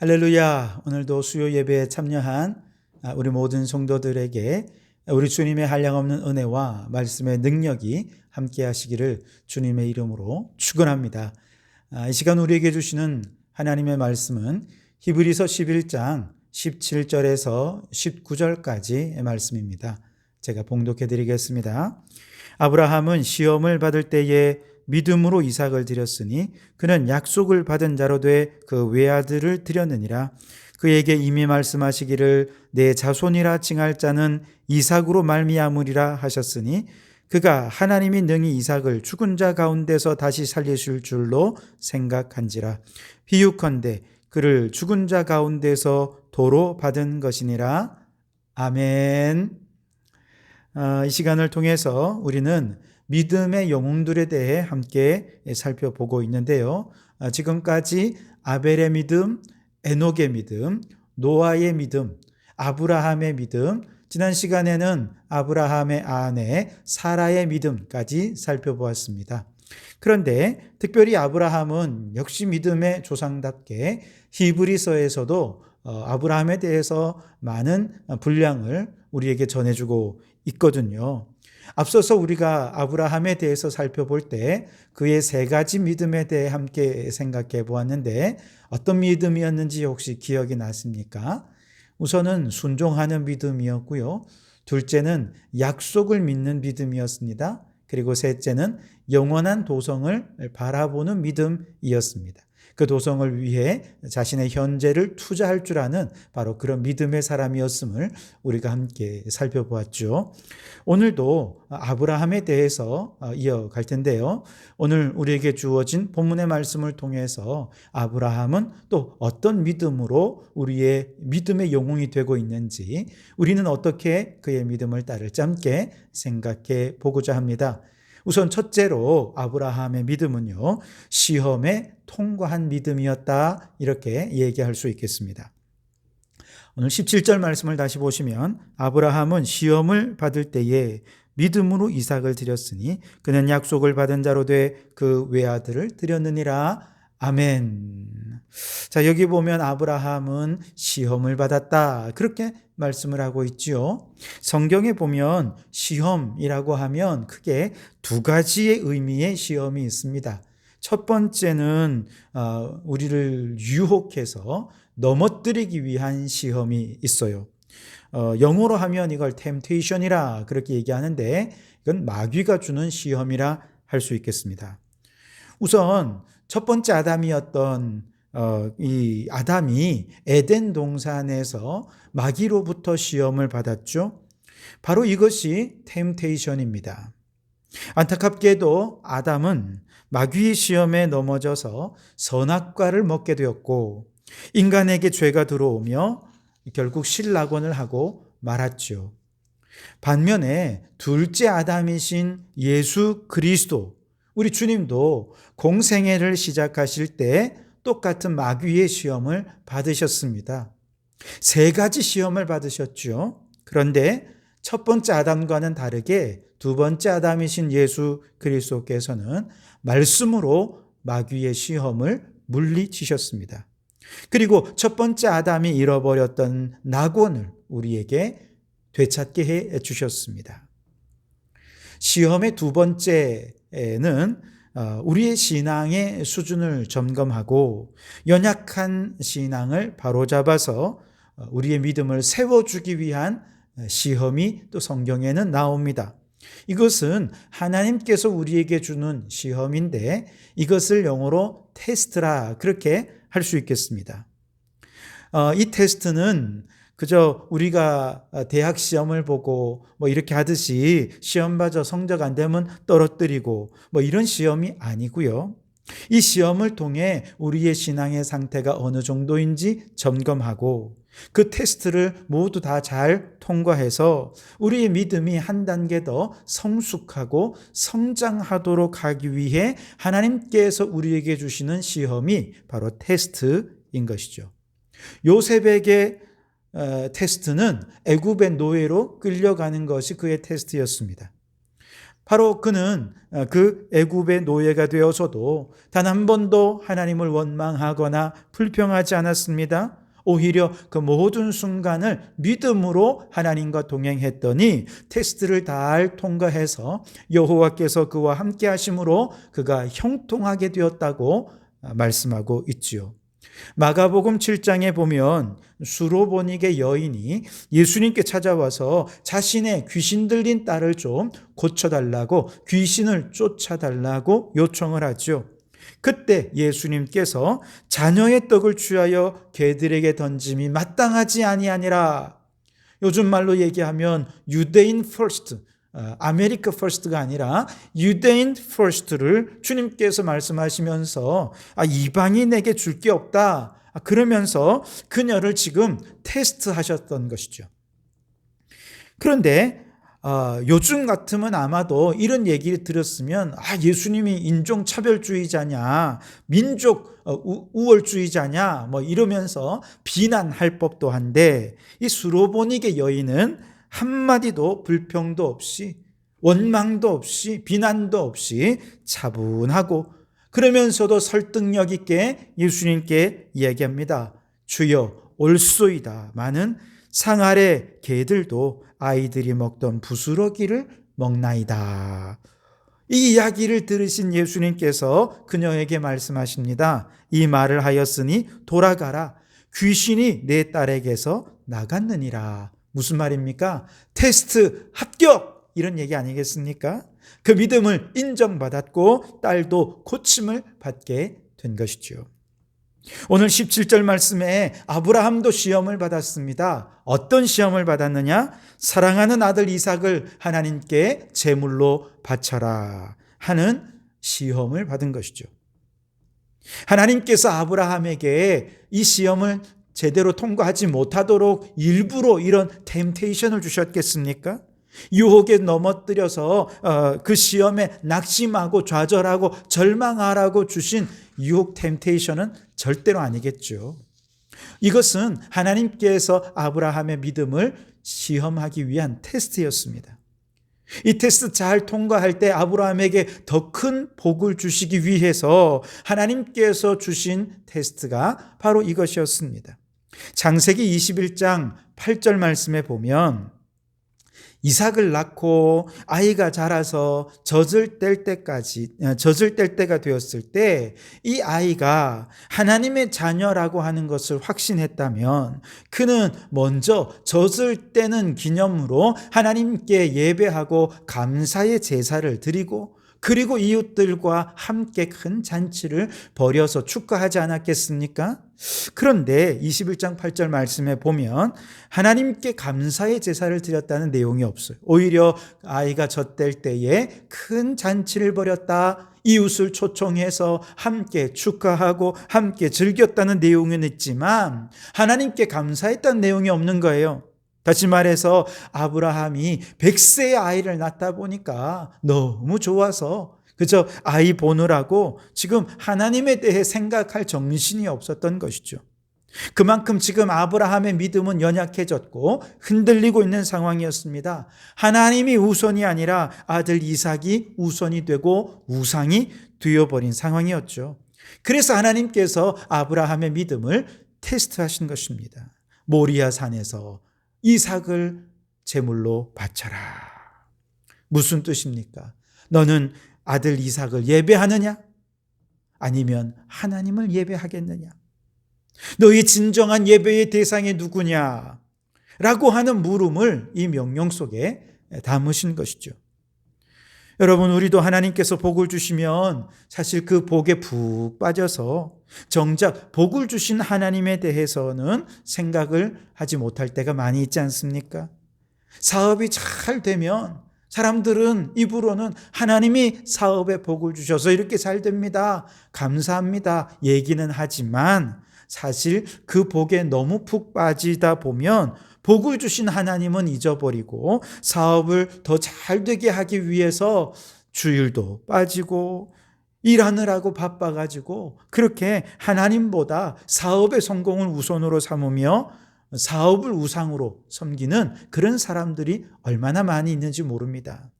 할렐루야. 오늘도 수요 예배에 참여한 우리 모든 성도들에게 우리 주님의 한량없는 은혜와 말씀의 능력이 함께 하시기를 주님의 이름으로 축원합니다. 이 시간 우리에게 주시는 하나님의 말씀은 히브리서 11장 17절에서 19절까지의 말씀입니다. 제가 봉독해 드리겠습니다. 아브라함은 시험을 받을 때에 믿음으로 이삭을 드렸으니 그는 약속을 받은 자로 돼 그 외아들을 드렸느니라. 그에게 이미 말씀하시기를 내 자손이라 칭할 자는 이삭으로 말미암으리라 하셨으니 그가 하나님이 능히 이삭을 죽은 자 가운데서 다시 살리실 줄로 생각한지라. 비유컨대 그를 죽은 자 가운데서 도로 받은 것이니라. 아멘. 이 시간을 통해서 우리는 믿음의 영웅들에 대해 함께 살펴보고 있는데요. 지금까지 아벨의 믿음, 에녹의 믿음, 노아의 믿음, 아브라함의 믿음, 지난 시간에는 아브라함의 아내 사라의 믿음까지 살펴보았습니다. 그런데 특별히 아브라함은 역시 믿음의 조상답게 히브리서에서도 아브라함에 대해서 많은 분량을 우리에게 전해주고 있거든요. 앞서서 우리가 아브라함에 대해서 살펴볼 때 그의 세 가지 믿음에 대해 함께 생각해 보았는데 어떤 믿음이었는지 혹시 기억이 나십니까? 우선은 순종하는 믿음이었고요. 둘째는 약속을 믿는 믿음이었습니다. 그리고 셋째는 영원한 도성을 바라보는 믿음이었습니다. 그 도성을 위해 자신의 현재를 투자할 줄 아는 바로 그런 믿음의 사람이었음을 우리가 함께 살펴보았죠. 오늘도 아브라함에 대해서 이어갈 텐데요. 오늘 우리에게 주어진 본문의 말씀을 통해서 아브라함은 또 어떤 믿음으로 우리의 믿음의 영웅이 되고 있는지, 우리는 어떻게 그의 믿음을 따를지 함께 생각해 보고자 합니다. 우선 첫째로 아브라함의 믿음은요, 시험에 통과한 믿음이었다, 이렇게 얘기할 수 있겠습니다. 오늘 17절 말씀을 다시 보시면 아브라함은 시험을 받을 때에 믿음으로 이삭을 드렸으니 그는 약속을 받은 자로 돼 그 외아들을 드렸느니라. 아멘. 자, 여기 보면 아브라함은 시험을 받았다, 그렇게 말씀을 하고 있지요. 성경에 보면 시험이라고 하면 크게 두 가지의 의미의 시험이 있습니다. 첫 번째는 우리를 유혹해서 넘어뜨리기 위한 시험이 있어요. 영어로 하면 이걸 temptation이라 그렇게 얘기하는데 이건 마귀가 주는 시험이라 할 수 있겠습니다. 우선 첫 번째 아담이었던 이 아담이 에덴 동산에서 마귀로부터 시험을 받았죠. 바로 이것이 temptation입니다. 안타깝게도 아담은 마귀의 시험에 넘어져서 선악과를 먹게 되었고 인간에게 죄가 들어오며 결국 실낙원을 하고 말았죠. 반면에 둘째 아담이신 예수 그리스도, 우리 주님도 공생애를 시작하실 때 똑같은 마귀의 시험을 받으셨습니다. 세 가지 시험을 받으셨죠. 그런데 첫 번째 아담과는 다르게 두 번째 아담이신 예수 그리스도께서는 말씀으로 마귀의 시험을 물리치셨습니다. 그리고 첫 번째 아담이 잃어버렸던 낙원을 우리에게 되찾게 해 주셨습니다. 시험의 두 번째는 우리의 신앙의 수준을 점검하고 연약한 신앙을 바로잡아서 우리의 믿음을 세워주기 위한 시험이 또 성경에는 나옵니다. 이것은 하나님께서 우리에게 주는 시험인데 이것을 영어로 테스트라 그렇게 할 수 있겠습니다. 이 테스트는 그저 우리가 대학 시험을 보고 이렇게 하듯이 시험 봐서 성적 안 되면 떨어뜨리고 이런 시험이 아니고요. 이 시험을 통해 우리의 신앙의 상태가 어느 정도인지 점검하고 그 테스트를 모두 다 잘 통과해서 우리의 믿음이 한 단계 더 성숙하고 성장하도록 하기 위해 하나님께서 우리에게 주시는 시험이 바로 테스트인 것이죠. 요셉에게 테스트는 애굽의 노예로 끌려가는 것이 그의 테스트였습니다. 바로 그는 그 애굽의 노예가 되어서도 단 한 번도 하나님을 원망하거나 불평하지 않았습니다. 오히려 그 모든 순간을 믿음으로 하나님과 동행했더니 테스트를 잘 통과해서 여호와께서 그와 함께 하심으로 그가 형통하게 되었다고 말씀하고 있지요. 마가복음 7장에 보면 수로보닉의 여인이 예수님께 찾아와서 자신의 귀신 들린 딸을 좀 고쳐달라고, 귀신을 쫓아달라고 요청을 하죠. 그때 예수님께서 자녀의 떡을 취하여 개들에게 던짐이 마땅하지 아니하니라. 요즘 말로 얘기하면 유대인 퍼스트, 아메리카 퍼스트가 아니라 유대인 퍼스트를 주님께서 말씀하시면서 이방인에게 줄 게 없다, 그러면서 그녀를 지금 테스트하셨던 것이죠. 그런데 요즘 같으면 아마도 이런 얘기를 들었으면 예수님이 인종차별주의자냐, 민족 우월주의자냐 이러면서 비난할 법도 한데, 이 수로보닉의 여인은 한마디도 불평도 없이, 원망도 없이, 비난도 없이 차분하고, 그러면서도 설득력 있게 예수님께 이야기합니다. 주여 올소이다. 많은 상 아래 개들도 아이들이 먹던 부스러기를 먹나이다. 이 이야기를 들으신 예수님께서 그녀에게 말씀하십니다. 이 말을 하였으니 돌아가라. 귀신이 내 딸에게서 나갔느니라. 무슨 말입니까? 테스트 합격! 이런 얘기 아니겠습니까? 그 믿음을 인정받았고 딸도 고침을 받게 된 것이죠. 오늘 17절 말씀에 아브라함도 시험을 받았습니다. 어떤 시험을 받았느냐? 사랑하는 아들 이삭을 하나님께 제물로 바쳐라 하는 시험을 받은 것이죠. 하나님께서 아브라함에게 이 시험을 제대로 통과하지 못하도록 일부러 이런 템테이션을 주셨겠습니까? 유혹에 넘어뜨려서 그 시험에 낙심하고 좌절하고 절망하라고 주신 유혹 템테이션은 절대로 아니겠죠. 이것은 하나님께서 아브라함의 믿음을 시험하기 위한 테스트였습니다. 이 테스트 잘 통과할 때 아브라함에게 더 큰 복을 주시기 위해서 하나님께서 주신 테스트가 바로 이것이었습니다. 창세기 21장 8절 말씀에 보면 이삭을 낳고 아이가 자라서 젖을 뗄 때가 되었을 때 이 아이가 하나님의 자녀라고 하는 것을 확신했다면 그는 먼저 젖을 떼는 기념으로 하나님께 예배하고 감사의 제사를 드리고, 그리고 이웃들과 함께 큰 잔치를 벌여서 축하하지 않았겠습니까? 그런데 21장 8절 말씀에 보면 하나님께 감사의 제사를 드렸다는 내용이 없어요. 오히려 아이가 젖될 때에 큰 잔치를 벌였다, 이웃을 초청해서 함께 축하하고 함께 즐겼다는 내용은 있지만 하나님께 감사했다는 내용이 없는 거예요. 다시 말해서 아브라함이 100세의 아이를 낳다 보니까 너무 좋아서 그저 아이 보느라고 지금 하나님에 대해 생각할 정신이 없었던 것이죠. 그만큼 지금 아브라함의 믿음은 연약해졌고 흔들리고 있는 상황이었습니다. 하나님이 우선이 아니라 아들 이삭이 우선이 되고 우상이 되어버린 상황이었죠. 그래서 하나님께서 아브라함의 믿음을 테스트하신 것입니다. 모리아 산에서 이삭을 제물로 바쳐라. 무슨 뜻입니까? 너는 아들 이삭을 예배하느냐? 아니면 하나님을 예배하겠느냐? 너희 진정한 예배의 대상이 누구냐? 라고 하는 물음을 이 명령 속에 담으신 것이죠. 여러분, 우리도 하나님께서 복을 주시면 사실 그 복에 푹 빠져서 정작 복을 주신 하나님에 대해서는 생각을 하지 못할 때가 많이 있지 않습니까? 사업이 잘 되면 사람들은 입으로는 하나님이 사업에 복을 주셔서 이렇게 잘 됩니다, 감사합니다 얘기는 하지만 사실 그 복에 너무 푹 빠지다 보면 복을 주신 하나님은 잊어버리고 사업을 더 잘 되게 하기 위해서 주일도 빠지고 일하느라고 바빠가지고 그렇게 하나님보다 사업의 성공을 우선으로 삼으며 사업을 우상으로 섬기는 그런 사람들이 얼마나 많이 있는지 모릅니다.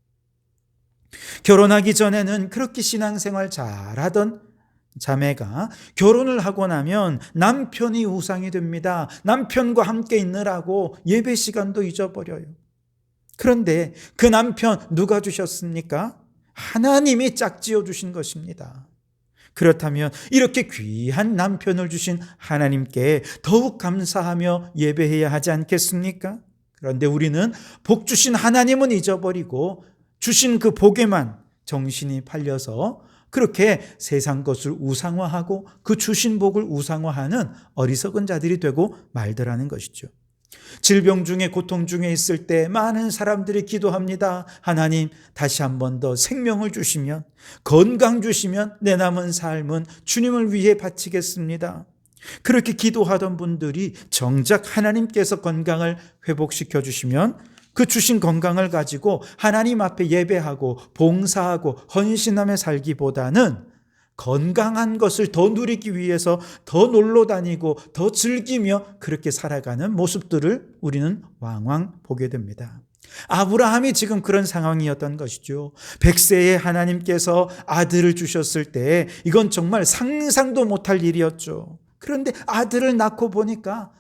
결혼하기 전에는 그렇게 신앙생활 잘하던 자매가 결혼을 하고 나면 남편이 우상이 됩니다. 남편과 함께 있느라고 예배 시간도 잊어버려요. 그런데 그 남편 누가 주셨습니까? 하나님이 짝지어 주신 것입니다. 그렇다면 이렇게 귀한 남편을 주신 하나님께 더욱 감사하며 예배해야 하지 않겠습니까? 그런데 우리는 복 주신 하나님은 잊어버리고 주신 그 복에만 정신이 팔려서 그렇게 세상 것을 우상화하고 그 주신 복을 우상화하는 어리석은 자들이 되고 말더라는 것이죠. 질병 중에 고통 중에 있을 때 많은 사람들이 기도합니다. 하나님, 다시 한 번 더 생명을 주시면, 건강 주시면 내 남은 삶은 주님을 위해 바치겠습니다. 그렇게 기도하던 분들이 정작 하나님께서 건강을 회복시켜 주시면 그 주신 건강을 가지고 하나님 앞에 예배하고 봉사하고 헌신하며 살기보다는 건강한 것을 더 누리기 위해서 더 놀러 다니고 더 즐기며 그렇게 살아가는 모습들을 우리는 왕왕 보게 됩니다. 아브라함이 지금 그런 상황이었던 것이죠. 100세에 하나님께서 아들을 주셨을 때 이건 정말 상상도 못할 일이었죠. 그런데 아들을 낳고 보니까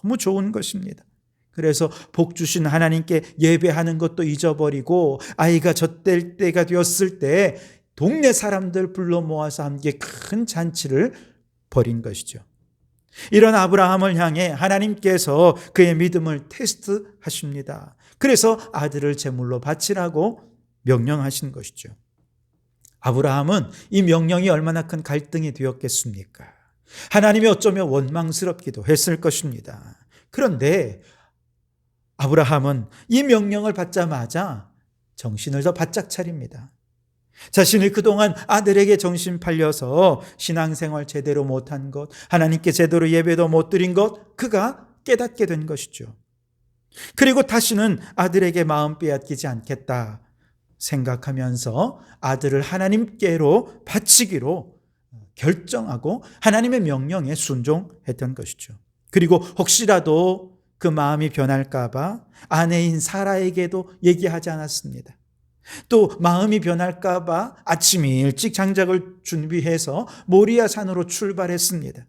너무 좋은 것입니다. 그래서 복 주신 하나님께 예배하는 것도 잊어버리고 아이가 젖될 때가 되었을 때 동네 사람들 불러 모아서 함께 큰 잔치를 벌인 것이죠. 이런 아브라함을 향해 하나님께서 그의 믿음을 테스트하십니다. 그래서 아들을 제물로 바치라고 명령하신 것이죠. 아브라함은 이 명령이 얼마나 큰 갈등이 되었겠습니까? 하나님이 어쩌면 원망스럽기도 했을 것입니다. 그런데 아브라함은 이 명령을 받자마자 정신을 더 바짝 차립니다. 자신이 그동안 아들에게 정신 팔려서 신앙생활 제대로 못한 것, 하나님께 제대로 예배도 못 드린 것, 그가 깨닫게 된 것이죠. 그리고 다시는 아들에게 마음 빼앗기지 않겠다 생각하면서 아들을 하나님께로 바치기로 결정하고 하나님의 명령에 순종했던 것이죠. 그리고 혹시라도 그 마음이 변할까 봐 아내인 사라에게도 얘기하지 않았습니다. 또 마음이 변할까 봐 아침 일찍 장작을 준비해서 모리아 산으로 출발했습니다.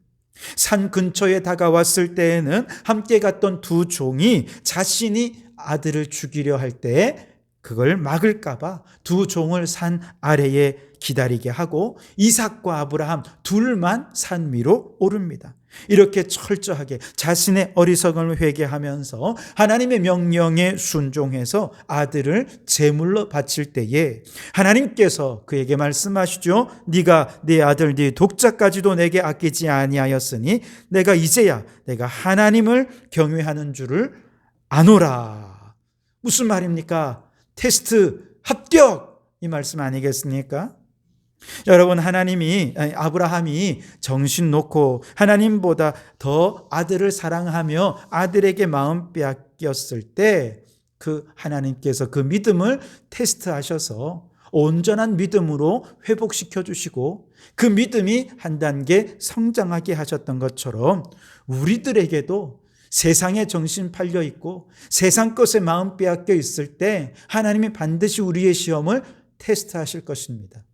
산 근처에 다가왔을 때에는 함께 갔던 두 종이 자신이 아들을 죽이려 할 때 그걸 막을까 봐 두 종을 산 아래에 기다리게 하고 이삭과 아브라함 둘만 산 위로 오릅니다. 이렇게 철저하게 자신의 어리석음을 회개하면서 하나님의 명령에 순종해서 아들을 제물로 바칠 때에 하나님께서 그에게 말씀하시죠. 네가 네 아들 네 독자까지도 내게 아끼지 아니하였으니 내가 이제야 내가 하나님을 경외하는 줄을 아노라. 무슨 말입니까? 테스트 합격! 이 말씀 아니겠습니까? 여러분, 아브라함이 정신 놓고 하나님보다 더 아들을 사랑하며 아들에게 마음 빼앗겼을 때 그 하나님께서 그 믿음을 테스트하셔서 온전한 믿음으로 회복시켜 주시고 그 믿음이 한 단계 성장하게 하셨던 것처럼 우리들에게도 세상에 정신 팔려 있고 세상 것에 마음 빼앗겨 있을 때 하나님이 반드시 우리의 시험을 테스트하실 것입니다.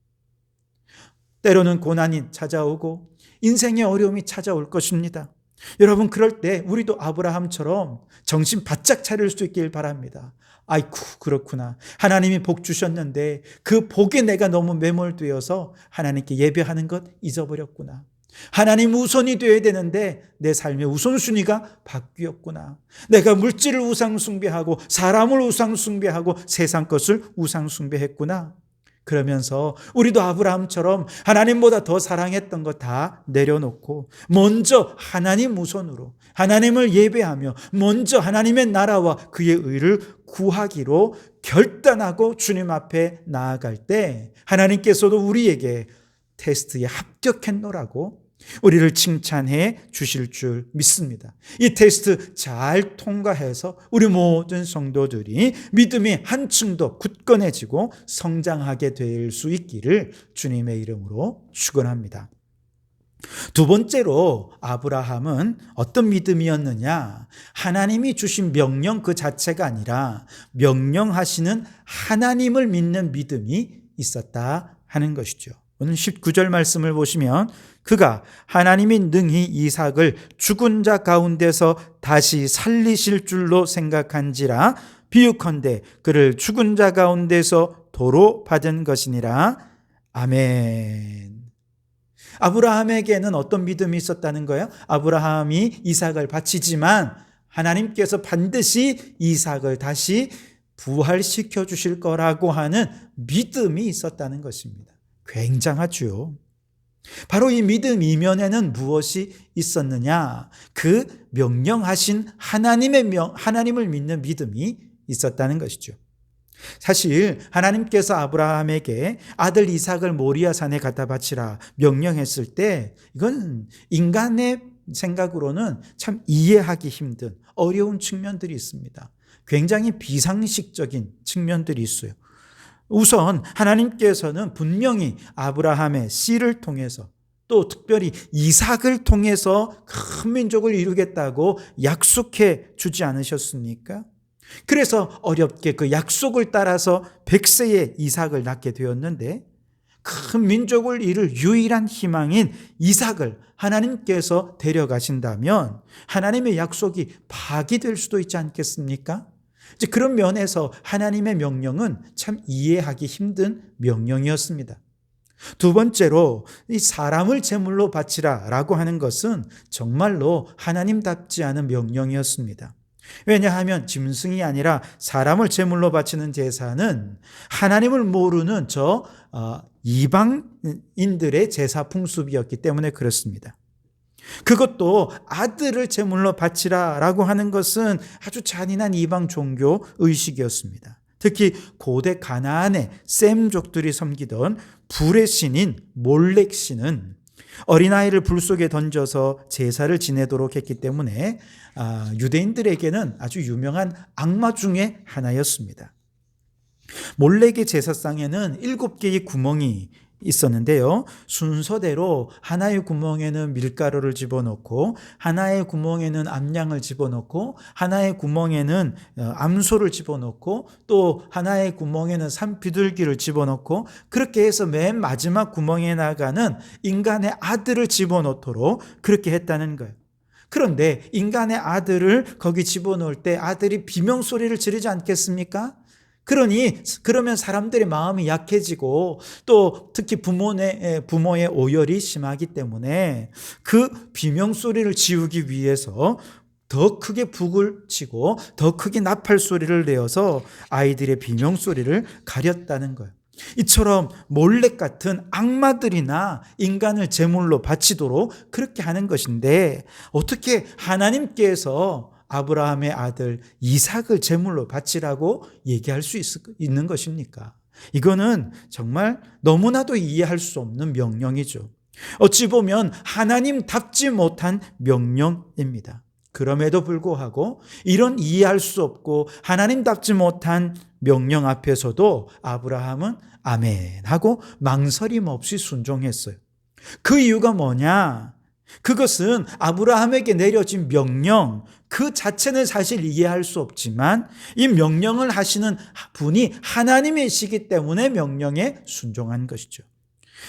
때로는 고난이 찾아오고 인생의 어려움이 찾아올 것입니다. 여러분, 그럴 때 우리도 아브라함처럼 정신 바짝 차릴 수 있길 바랍니다. 아이쿠, 그렇구나. 하나님이 복 주셨는데 그 복에 내가 너무 매몰되어서 하나님께 예배하는 것 잊어버렸구나. 하나님 우선이 되어야 되는데 내 삶의 우선순위가 바뀌었구나. 내가 물질을 우상숭배하고 사람을 우상숭배하고 세상 것을 우상숭배했구나. 그러면서 우리도 아브라함처럼 하나님보다 더 사랑했던 거 다 내려놓고 먼저 하나님 우선으로 하나님을 예배하며 먼저 하나님의 나라와 그의 의를 구하기로 결단하고 주님 앞에 나아갈 때 하나님께서도 우리에게 테스트에 합격했노라고 우리를 칭찬해 주실 줄 믿습니다. 이 테스트 잘 통과해서 우리 모든 성도들이 믿음이 한층 더 굳건해지고 성장하게 될 수 있기를 주님의 이름으로 축원합니다. 두 번째로 아브라함은 어떤 믿음이었느냐? 하나님이 주신 명령 그 자체가 아니라 명령하시는 하나님을 믿는 믿음이 있었다 하는 것이죠. 오늘 19절 말씀을 보시면 그가 하나님이 능히 이삭을 죽은 자 가운데서 다시 살리실 줄로 생각한지라 비유컨대 그를 죽은 자 가운데서 도로 받은 것이니라. 아멘. 아브라함에게는 어떤 믿음이 있었다는 거예요? 아브라함이 이삭을 바치지만 하나님께서 반드시 이삭을 다시 부활시켜 주실 거라고 하는 믿음이 있었다는 것입니다. 굉장하죠. 바로 이 믿음 이면에는 무엇이 있었느냐? 그 명령하신 하나님을 믿는 믿음이 있었다는 것이죠. 사실 하나님께서 아브라함에게 아들 이삭을 모리아 산에 갖다 바치라 명령했을 때 이건 인간의 생각으로는 참 이해하기 힘든 어려운 측면들이 있습니다. 굉장히 비상식적인 측면들이 있어요. 우선 하나님께서는 분명히 아브라함의 씨를 통해서 또 특별히 이삭을 통해서 큰 민족을 이루겠다고 약속해 주지 않으셨습니까? 그래서 어렵게 그 약속을 따라서 100세에 이삭을 낳게 되었는데 큰 민족을 이룰 유일한 희망인 이삭을 하나님께서 데려가신다면 하나님의 약속이 파기될 수도 있지 않겠습니까? 이제 그런 면에서 하나님의 명령은 참 이해하기 힘든 명령이었습니다. 두 번째로 이 사람을 제물로 바치라라고 하는 것은 정말로 하나님답지 않은 명령이었습니다. 왜냐하면 짐승이 아니라 사람을 제물로 바치는 제사는 하나님을 모르는 이방인들의 제사 풍습이었기 때문에 그렇습니다. 그것도 아들을 제물로 바치라라고 하는 것은 아주 잔인한 이방 종교 의식이었습니다. 특히 고대 가나안의 셈족들이 섬기던 불의 신인 몰렉 신은 어린아이를 불 속에 던져서 제사를 지내도록 했기 때문에 유대인들에게는 아주 유명한 악마 중에 하나였습니다. 몰렉의 제사상에는 7개의 구멍이 있었는데요. 순서대로 하나의 구멍에는 밀가루를 집어넣고 하나의 구멍에는 암양을 집어넣고 하나의 구멍에는 암소를 집어넣고 또 하나의 구멍에는 산비둘기를 집어넣고 그렇게 해서 맨 마지막 구멍에 나가는 인간의 아들을 집어넣도록 그렇게 했다는 거예요. 그런데 인간의 아들을 거기 집어넣을 때 아들이 비명소리를 지르지 않겠습니까? 그러면 사람들의 마음이 약해지고 또 특히 부모의 오열이 심하기 때문에 그 비명소리를 지우기 위해서 더 크게 북을 치고 더 크게 나팔 소리를 내어서 아이들의 비명소리를 가렸다는 거예요. 이처럼 몰렉 같은 악마들이나 인간을 제물로 바치도록 그렇게 하는 것인데 어떻게 하나님께서 아브라함의 아들 이삭을 제물로 바치라고 얘기할 수 있는 것입니까? 이거는 정말 너무나도 이해할 수 없는 명령이죠. 어찌 보면 하나님답지 못한 명령입니다. 그럼에도 불구하고 이런 이해할 수 없고 하나님답지 못한 명령 앞에서도 아브라함은 아멘 하고 망설임 없이 순종했어요. 그 이유가 뭐냐? 그것은 아브라함에게 내려진 명령 그 자체는 사실 이해할 수 없지만 이 명령을 하시는 분이 하나님이시기 때문에 명령에 순종한 것이죠.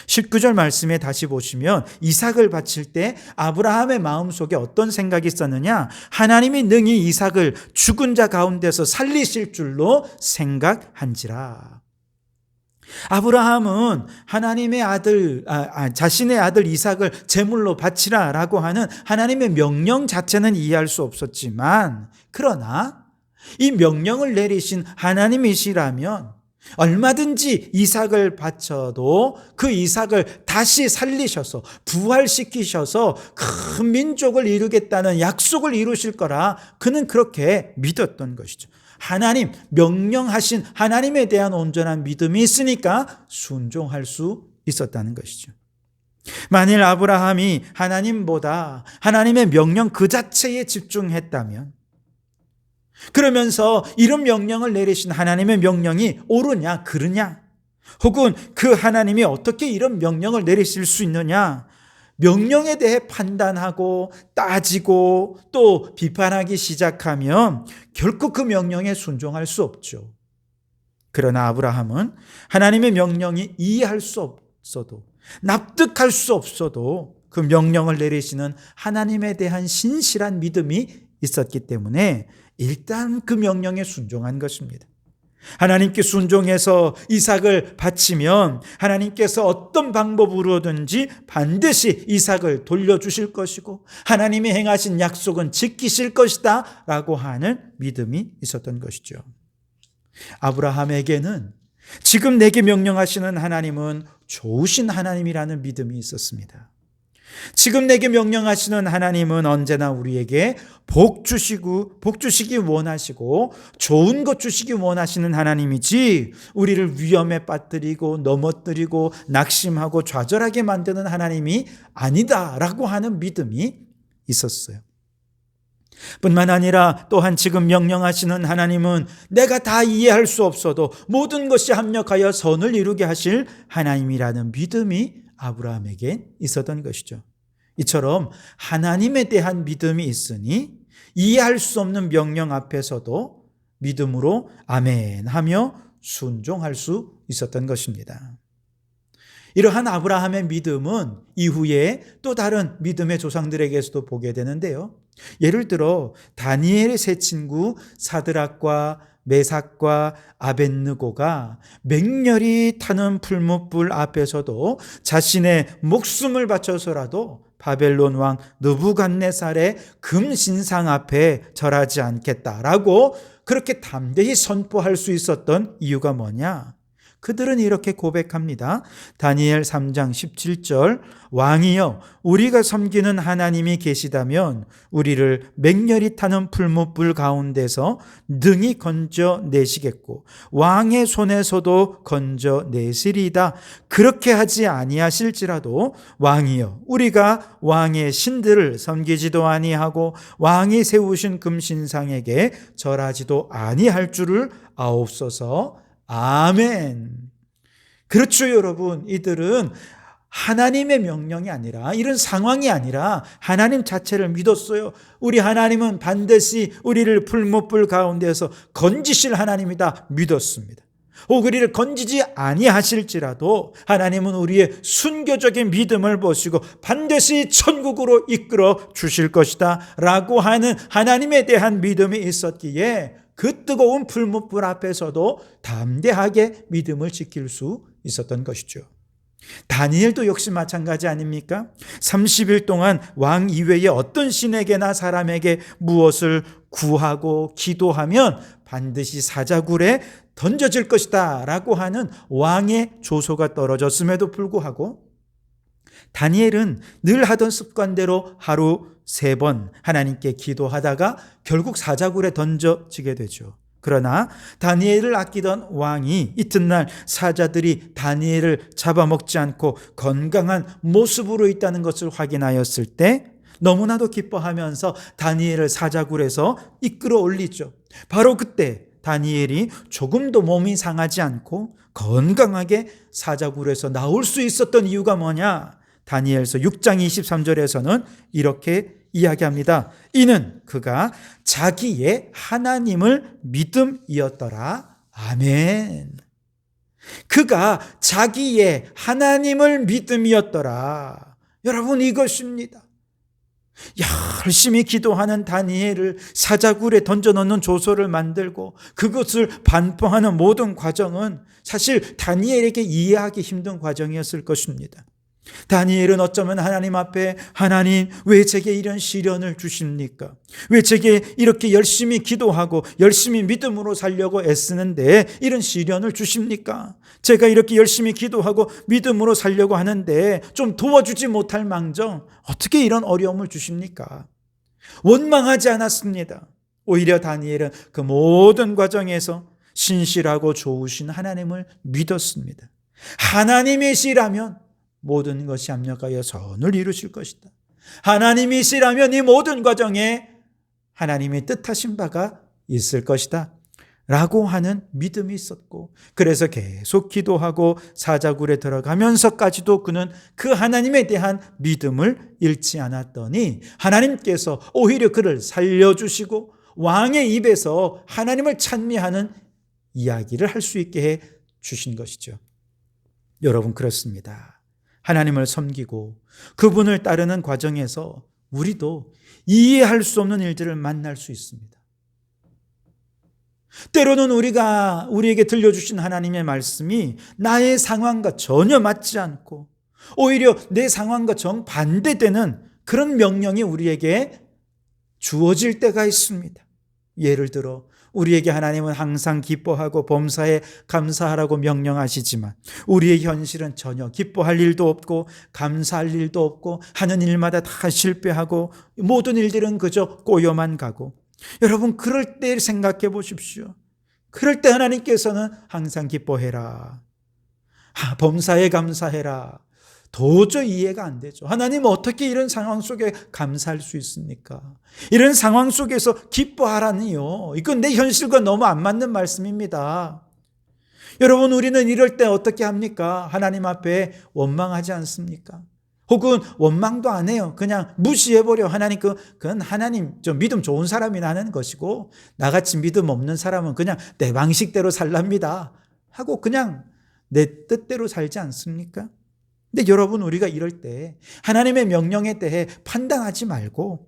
19절 말씀에 다시 보시면 이삭을 바칠 때 아브라함의 마음속에 어떤 생각이 있었느냐? 하나님이 능히 이삭을 죽은 자 가운데서 살리실 줄로 생각한지라. 아브라함은 하나님의 아들, 자신의 아들 이삭을 제물로 바치라라고 하는 하나님의 명령 자체는 이해할 수 없었지만 그러나 이 명령을 내리신 하나님이시라면 얼마든지 이삭을 바쳐도 그 이삭을 다시 살리셔서 부활시키셔서 큰 민족을 이루겠다는 약속을 이루실 거라 그는 그렇게 믿었던 것이죠. 하나님, 명령하신 하나님에 대한 온전한 믿음이 있으니까 순종할 수 있었다는 것이죠. 만일 아브라함이 하나님보다 하나님의 명령 그 자체에 집중했다면 그러면서 이런 명령을 내리신 하나님의 명령이 옳으냐 그르냐 혹은 그 하나님이 어떻게 이런 명령을 내리실 수 있느냐 명령에 대해 판단하고 따지고 또 비판하기 시작하면 결코 그 명령에 순종할 수 없죠. 그러나 아브라함은 하나님의 명령이 이해할 수 없어도, 납득할 수 없어도 그 명령을 내리시는 하나님에 대한 신실한 믿음이 있었기 때문에 일단 그 명령에 순종한 것입니다. 하나님께 순종해서 이삭을 바치면 하나님께서 어떤 방법으로든지 반드시 이삭을 돌려주실 것이고 하나님이 행하신 약속은 지키실 것이다 라고 하는 믿음이 있었던 것이죠. 아브라함에게는 지금 내게 명령하시는 하나님은 좋으신 하나님이라는 믿음이 있었습니다. 지금 내게 명령하시는 하나님은 언제나 우리에게 복 주시기 원하시고 좋은 것 주시기 원하시는 하나님이지 우리를 위험에 빠뜨리고 넘어뜨리고 낙심하고 좌절하게 만드는 하나님이 아니다라고 하는 믿음이 있었어요. 뿐만 아니라 또한 지금 명령하시는 하나님은 내가 다 이해할 수 없어도 모든 것이 합력하여 선을 이루게 하실 하나님이라는 믿음이 아브라함에게 있었던 것이죠. 이처럼 하나님에 대한 믿음이 있으니 이해할 수 없는 명령 앞에서도 믿음으로 아멘 하며 순종할 수 있었던 것입니다. 이러한 아브라함의 믿음은 이후에 또 다른 믿음의 조상들에게서도 보게 되는데요. 예를 들어 다니엘의 세 친구 사드락과 메삭과 아벳느고가 맹렬히 타는 풀무불 앞에서도 자신의 목숨을 바쳐서라도 바벨론 왕 느부갓네살의 금신상 앞에 절하지 않겠다라고 그렇게 담대히 선포할 수 있었던 이유가 뭐냐? 그들은 이렇게 고백합니다. 다니엘 3장 17절 왕이여 우리가 섬기는 하나님이 계시다면 우리를 맹렬히 타는 풀무불 가운데서 능히 건져내시겠고 왕의 손에서도 건져내시리이다. 그렇게 하지 아니하실지라도 왕이여 우리가 왕의 신들을 섬기지도 아니하고 왕이 세우신 금신상에게 절하지도 아니할 줄을 아옵소서. 아멘. 그렇죠, 여러분. 이들은 하나님의 명령이 아니라 이런 상황이 아니라 하나님 자체를 믿었어요. 우리 하나님은 반드시 우리를 풀무불 가운데서 건지실 하나님이다 믿었습니다. 우리를 건지지 아니하실지라도 하나님은 우리의 순교적인 믿음을 보시고 반드시 천국으로 이끌어 주실 것이다 라고 하는 하나님에 대한 믿음이 있었기에 그 뜨거운 풀무불 앞에서도 담대하게 믿음을 지킬 수 있었던 것이죠. 다니엘도 역시 마찬가지 아닙니까? 30일 동안 왕 이외의 어떤 신에게나 사람에게 무엇을 구하고 기도하면 반드시 사자굴에 던져질 것이다 라고 하는 왕의 조소가 떨어졌음에도 불구하고 다니엘은 늘 하던 습관대로 하루 3번 하나님께 기도하다가 결국 사자굴에 던져지게 되죠. 그러나 다니엘을 아끼던 왕이 이튿날 사자들이 다니엘을 잡아먹지 않고 건강한 모습으로 있다는 것을 확인하였을 때 너무나도 기뻐하면서 다니엘을 사자굴에서 이끌어 올리죠. 바로 그때 다니엘이 조금도 몸이 상하지 않고 건강하게 사자굴에서 나올 수 있었던 이유가 뭐냐? 다니엘서 6장 23절에서는 이렇게 이야기합니다. 이는 그가 자기의 하나님을 믿음이었더라. 아멘. 그가 자기의 하나님을 믿음이었더라. 여러분 이것입니다. 열심히 기도하는 다니엘을 사자굴에 던져넣는 조소를 만들고 그것을 반포하는 모든 과정은 사실 다니엘에게 이해하기 힘든 과정이었을 것입니다. 다니엘은 어쩌면 하나님 앞에 하나님 왜 제게 이런 시련을 주십니까? 왜 제게 이렇게 열심히 기도하고 열심히 믿음으로 살려고 애쓰는데 이런 시련을 주십니까? 제가 이렇게 열심히 기도하고 믿음으로 살려고 하는데 좀 도와주지 못할 망정 어떻게 이런 어려움을 주십니까? 원망하지 않았습니다. 오히려 다니엘은 그 모든 과정에서 신실하고 좋으신 하나님을 믿었습니다. 하나님이시라면 모든 것이 합력하여 선을 이루실 것이다. 하나님이시라면 이 모든 과정에 하나님의 뜻하신 바가 있을 것이다 라고 하는 믿음이 있었고, 그래서 계속 기도하고 사자굴에 들어가면서까지도 그는 그 하나님에 대한 믿음을 잃지 않았더니 하나님께서 오히려 그를 살려주시고 왕의 입에서 하나님을 찬미하는 이야기를 할 수 있게 해 주신 것이죠. 여러분, 그렇습니다. 하나님을 섬기고 그분을 따르는 과정에서 우리도 이해할 수 없는 일들을 만날 수 있습니다. 때로는 우리에게 들려주신 하나님의 말씀이 나의 상황과 전혀 맞지 않고 오히려 내 상황과 정반대되는 그런 명령이 우리에게 주어질 때가 있습니다. 예를 들어 우리에게 하나님은 항상 기뻐하고 범사에 감사하라고 명령하시지만 우리의 현실은 전혀 기뻐할 일도 없고 감사할 일도 없고 하는 일마다 다 실패하고 모든 일들은 그저 꼬여만 가고, 여러분, 그럴 때 생각해 보십시오. 그럴 때 하나님께서는 항상 기뻐해라, 범사에 감사해라, 도저히 이해가 안 되죠. 하나님 어떻게 이런 상황 속에 감사할 수 있습니까? 이런 상황 속에서 기뻐하라니요. 이건 내 현실과 너무 안 맞는 말씀입니다. 여러분, 우리는 이럴 때 어떻게 합니까? 하나님 앞에 원망하지 않습니까? 혹은 원망도 안 해요. 그냥 무시해버려. 그건 하나님 좀 믿음 좋은 사람이나 하는 것이고 나같이 믿음 없는 사람은 그냥 내 방식대로 살랍니다 하고 그냥 내 뜻대로 살지 않습니까? 근데 여러분, 우리가 이럴 때 하나님의 명령에 대해 판단하지 말고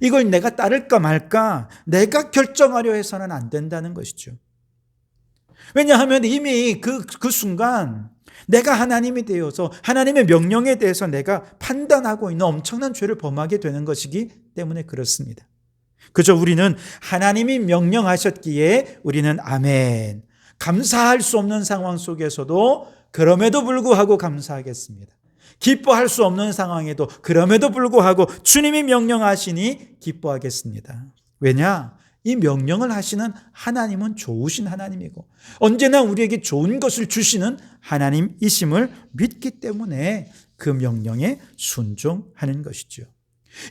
이걸 내가 따를까 말까 내가 결정하려 해서는 안 된다는 것이죠. 왜냐하면 이미 그 순간 내가 하나님이 되어서 하나님의 명령에 대해서 내가 판단하고 있는 엄청난 죄를 범하게 되는 것이기 때문에 그렇습니다. 그저 우리는 하나님이 명령하셨기에 우리는 아멘, 감사할 수 없는 상황 속에서도 그럼에도 불구하고 감사하겠습니다. 기뻐할 수 없는 상황에도 그럼에도 불구하고 주님이 명령하시니 기뻐하겠습니다. 왜냐? 이 명령을 하시는 하나님은 좋으신 하나님이고 언제나 우리에게 좋은 것을 주시는 하나님이심을 믿기 때문에 그 명령에 순종하는 것이죠.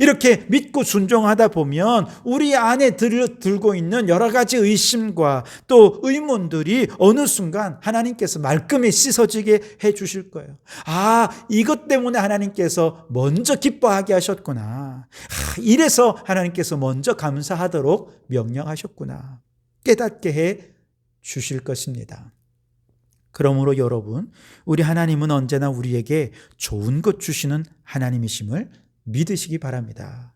이렇게 믿고 순종하다 보면 우리 안에 들고 있는 여러 가지 의심과 또 의문들이 어느 순간 하나님께서 말끔히 씻어지게 해 주실 거예요. 이것 때문에 하나님께서 먼저 기뻐하게 하셨구나. 이래서 하나님께서 먼저 감사하도록 명령하셨구나. 깨닫게 해 주실 것입니다. 그러므로 여러분, 우리 하나님은 언제나 우리에게 좋은 것 주시는 하나님이심을 믿으시기 바랍니다.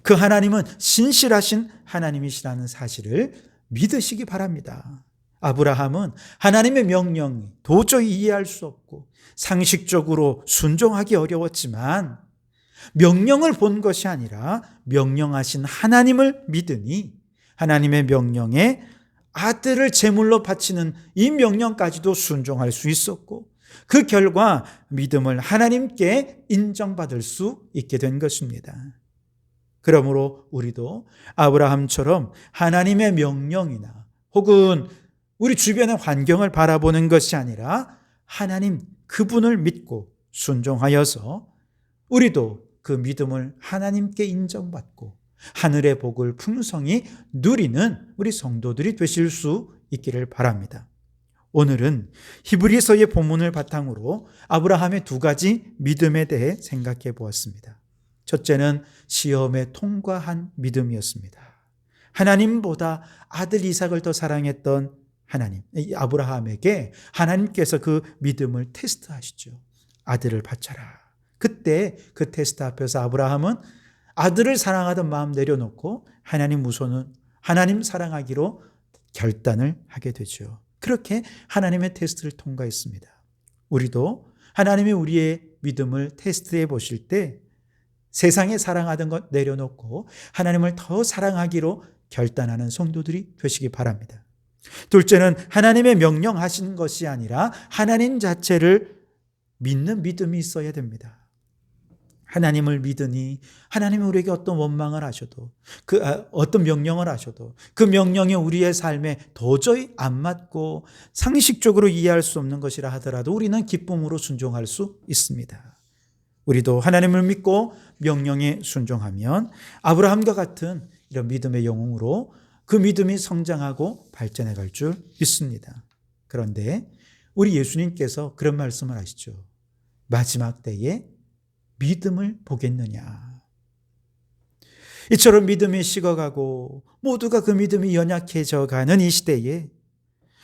그 하나님은 신실하신 하나님이시라는 사실을 믿으시기 바랍니다. 아브라함은 하나님의 명령이 도저히 이해할 수 없고 상식적으로 순종하기 어려웠지만 명령을 본 것이 아니라 명령하신 하나님을 믿으니 하나님의 명령에 아들을 제물로 바치는 이 명령까지도 순종할 수 있었고 그 결과 믿음을 하나님께 인정받을 수 있게 된 것입니다. 그러므로 우리도 아브라함처럼 하나님의 명령이나 혹은 우리 주변의 환경을 바라보는 것이 아니라 하나님 그분을 믿고 순종하여서 우리도 그 믿음을 하나님께 인정받고 하늘의 복을 풍성히 누리는 우리 성도들이 되실 수 있기를 바랍니다. 오늘은 히브리서의 본문을 바탕으로 아브라함의 두 가지 믿음에 대해 생각해 보았습니다. 첫째는 시험에 통과한 믿음이었습니다. 하나님보다 아들 이삭을 더 사랑했던 하나님, 아브라함에게 하나님께서 그 믿음을 테스트하시죠. 아들을 바쳐라. 그때 그 테스트 앞에서 아브라함은 아들을 사랑하던 마음 내려놓고 하나님 우선은 하나님 사랑하기로 결단을 하게 되죠. 그렇게 하나님의 테스트를 통과했습니다. 우리도 하나님이 우리의 믿음을 테스트해 보실 때 세상에 사랑하던 것 내려놓고 하나님을 더 사랑하기로 결단하는 성도들이 되시기 바랍니다. 둘째는 하나님의 명령하신 것이 아니라 하나님 자체를 믿는 믿음이 있어야 됩니다. 하나님을 믿으니 하나님이 우리에게 어떤 원망을 하셔도 어떤 명령을 하셔도 그 명령이 우리의 삶에 도저히 안 맞고 상식적으로 이해할 수 없는 것이라 하더라도 우리는 기쁨으로 순종할 수 있습니다. 우리도 하나님을 믿고 명령에 순종하면 아브라함과 같은 이런 믿음의 영웅으로 그 믿음이 성장하고 발전해 갈 줄 믿습니다. 그런데 우리 예수님께서 그런 말씀을 하시죠. 마지막 때에 믿음을 보겠느냐. 이처럼 믿음이 식어가고 모두가 그 믿음이 연약해져 가는 이 시대에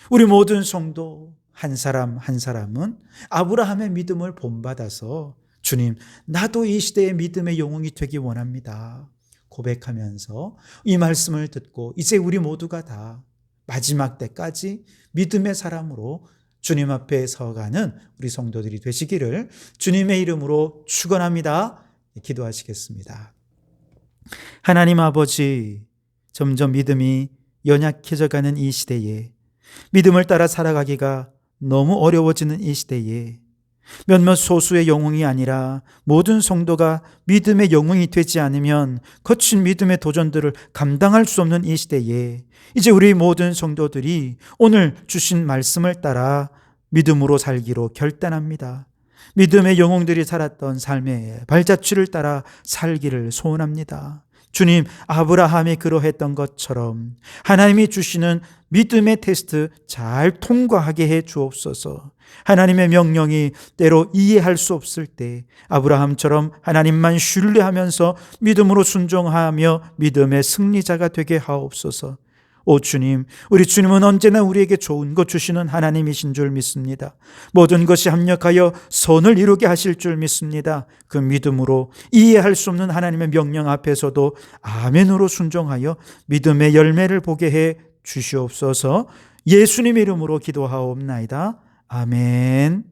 우리 모든 성도 한 사람 한 사람은 아브라함의 믿음을 본받아서 주님, 나도 이 시대의 믿음의 영웅이 되기 원합니다. 고백하면서 이 말씀을 듣고 이제 우리 모두가 다 마지막 때까지 믿음의 사람으로 주님 앞에 서가는 우리 성도들이 되시기를 주님의 이름으로 축원합니다. 기도하시겠습니다. 하나님 아버지, 점점 믿음이 연약해져 가는 이 시대에 믿음을 따라 살아가기가 너무 어려워지는 이 시대에 몇몇 소수의 영웅이 아니라 모든 성도가 믿음의 영웅이 되지 않으면 거친 믿음의 도전들을 감당할 수 없는 이 시대에 이제 우리 모든 성도들이 오늘 주신 말씀을 따라 믿음으로 살기로 결단합니다. 믿음의 영웅들이 살았던 삶의 발자취를 따라 살기를 소원합니다. 주님, 아브라함이 그러했던 것처럼 하나님이 주시는 믿음의 테스트 잘 통과하게 해 주옵소서. 하나님의 명령이 때로 이해할 수 없을 때 아브라함처럼 하나님만 신뢰하면서 믿음으로 순종하며 믿음의 승리자가 되게 하옵소서. 오 주님, 우리 주님은 언제나 우리에게 좋은 것 주시는 하나님이신 줄 믿습니다. 모든 것이 합력하여 선을 이루게 하실 줄 믿습니다. 그 믿음으로 이해할 수 없는 하나님의 명령 앞에서도 아멘으로 순종하여 믿음의 열매를 보게 해 주시옵소서. 예수님 이름으로 기도하옵나이다. 아멘.